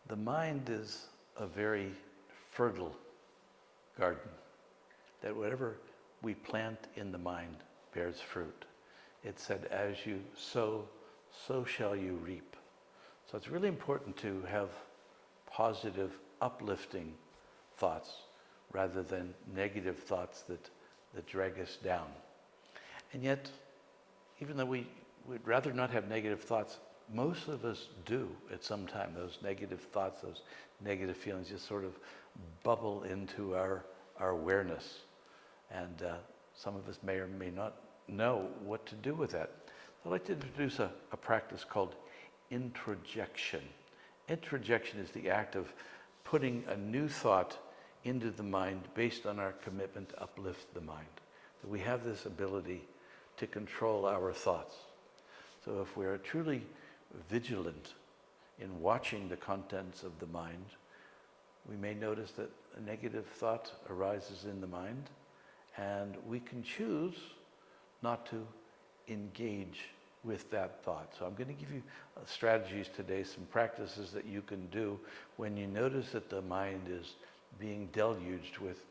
The mind is a very fertile garden, that whatever we plant in the mind bears fruit. It said, as you sow, so shall you reap. So it's really important to have positive, uplifting thoughts rather than negative thoughts that drag us down. And yet, even though we would rather not have negative thoughts, most of us do at some time. Those negative thoughts, those negative feelings just sort of bubble into our awareness. And some of us may or may not know what to do with that. I'd like to introduce a practice called introjection. Introjection is the act of putting a new thought into the mind based on our commitment to uplift the mind. That we have this ability to control our thoughts. So if we're truly vigilant in watching the contents of the mind, we may notice that a negative thought arises in the mind, and we can choose not to engage with that thought. So I'm going to give you strategies today, some practices that you can do when you notice that the mind is being deluged with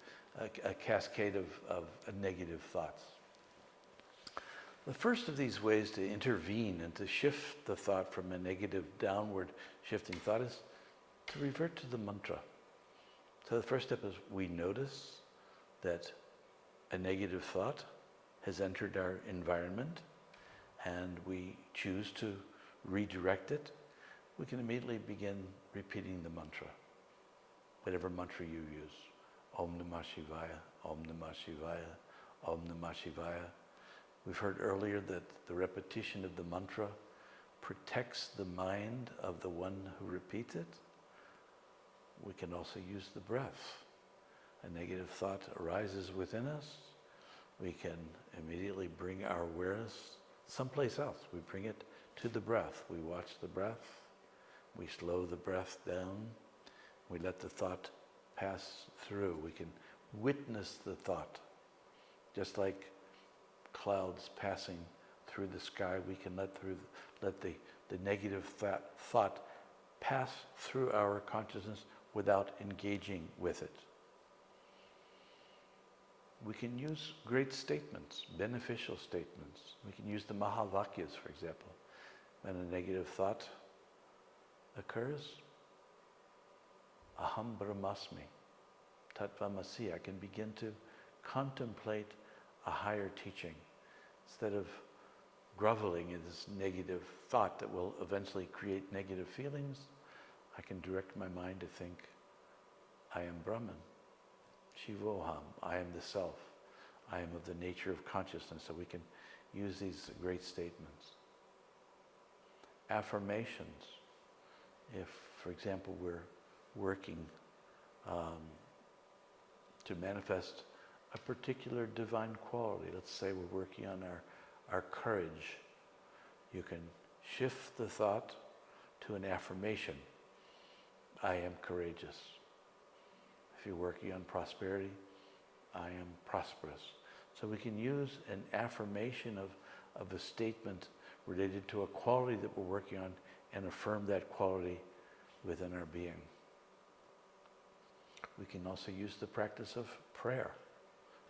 a cascade of negative thoughts. The first of these ways to intervene and to shift the thought from a negative downward shifting thought is to revert to the mantra. So the first step is we notice that a negative thought has entered our environment and we choose to redirect it. We can immediately begin repeating the mantra, whatever mantra you use. Om Namah Shivaya, Om Namah Shivaya, Om Namah Shivaya. We've heard earlier that the repetition of the mantra protects the mind of the one who repeats it. We can also use the breath. A negative thought arises within us. We can immediately bring our awareness someplace else. We bring it to the breath. We watch the breath. We slow the breath down. We let the thought pass through. We can witness the thought. Just like clouds passing through the sky, we can let the negative thought pass through our consciousness without engaging with it. We can use great statements, beneficial statements. We can use the Mahavakyas, for example. When a negative thought occurs, Aham Brahmasmi, Tattvamasi, I can begin to contemplate a higher teaching. Instead of groveling in this negative thought that will eventually create negative feelings, I can direct my mind to think, I am Brahman, Shivoham, I am the self, I am of the nature of consciousness. So we can use these great statements. Affirmations. If, for example, we're working to manifest a particular divine quality. Let's say we're working on our courage. You can shift the thought to an affirmation. I am courageous. If you're working on prosperity, I am prosperous. So we can use an affirmation of a statement related to a quality that we're working on and affirm that quality within our being. We can also use the practice of prayer.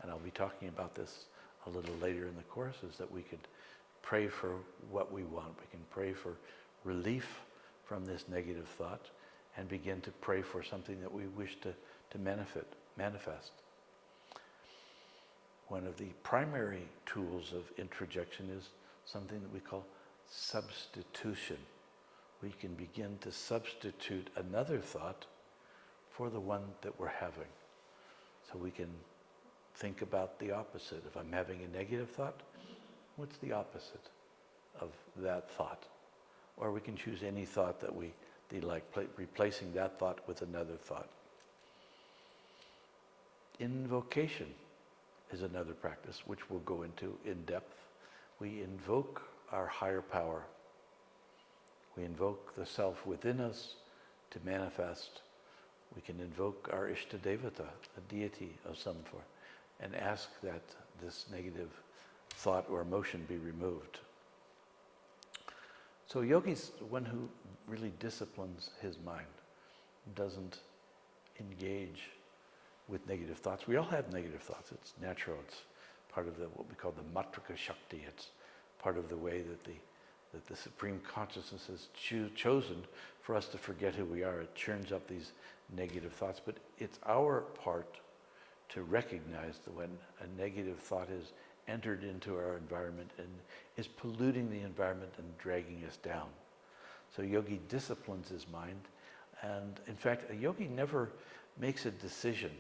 And I'll be talking about this a little later in the course, is that we could pray for what we want. We can pray for relief from this negative thought and begin to pray for something that we wish to manifest. One of the primary tools of introjection is something that we call substitution. We can begin to substitute another thought for the one that we're having. So we can think about the opposite. If I'm having a negative thought, what's the opposite of that thought? Or we can choose any thought that we like, replacing that thought with another thought. Invocation is another practice, which we'll go into in depth. We invoke our higher power. We invoke the self within us to manifest. We can invoke our Ishtadevata, a deity of some form, and ask that this negative thought or emotion be removed. So yogi's one who really disciplines his mind. doesn't engage with negative thoughts. We all have negative thoughts. It's natural. It's part of what we call the matrika shakti. It's part of the way that the Supreme Consciousness has chosen for us to forget who we are. It churns up these negative thoughts, but it's our part to recognize that when a negative thought is entered into our environment and is polluting the environment and dragging us down. So yogi disciplines his mind, and in fact, a yogi never makes a decision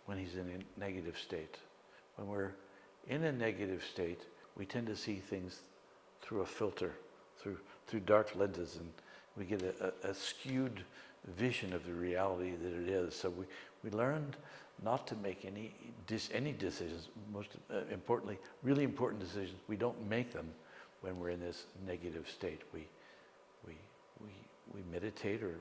when he's in a negative state. When we're in a negative state, we tend to see things through a filter, through dark lenses, and we get a skewed vision of the reality that it is. So we learned not to make any decisions. Most importantly, really important decisions. We don't make them when we're in this negative state. We meditate or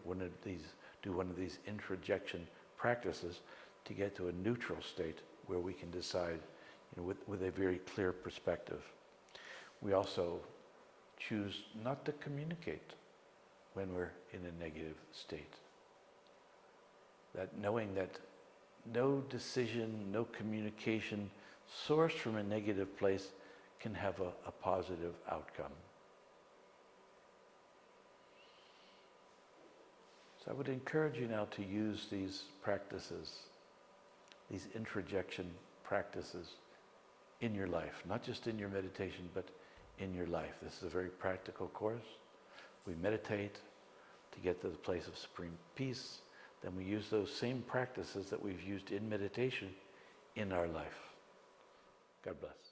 do one of these introjection practices to get to a neutral state where we can decide, with a very clear perspective. We also choose not to communicate when we're in a negative state. That knowing that no decision, no communication sourced from a negative place can have a positive outcome. So I would encourage you now to use these practices, these introjection practices in your life, not just in your meditation, but in your life. This is a very practical course. We meditate to get to the place of supreme peace. Then we use those same practices that we've used in meditation in our life. God bless.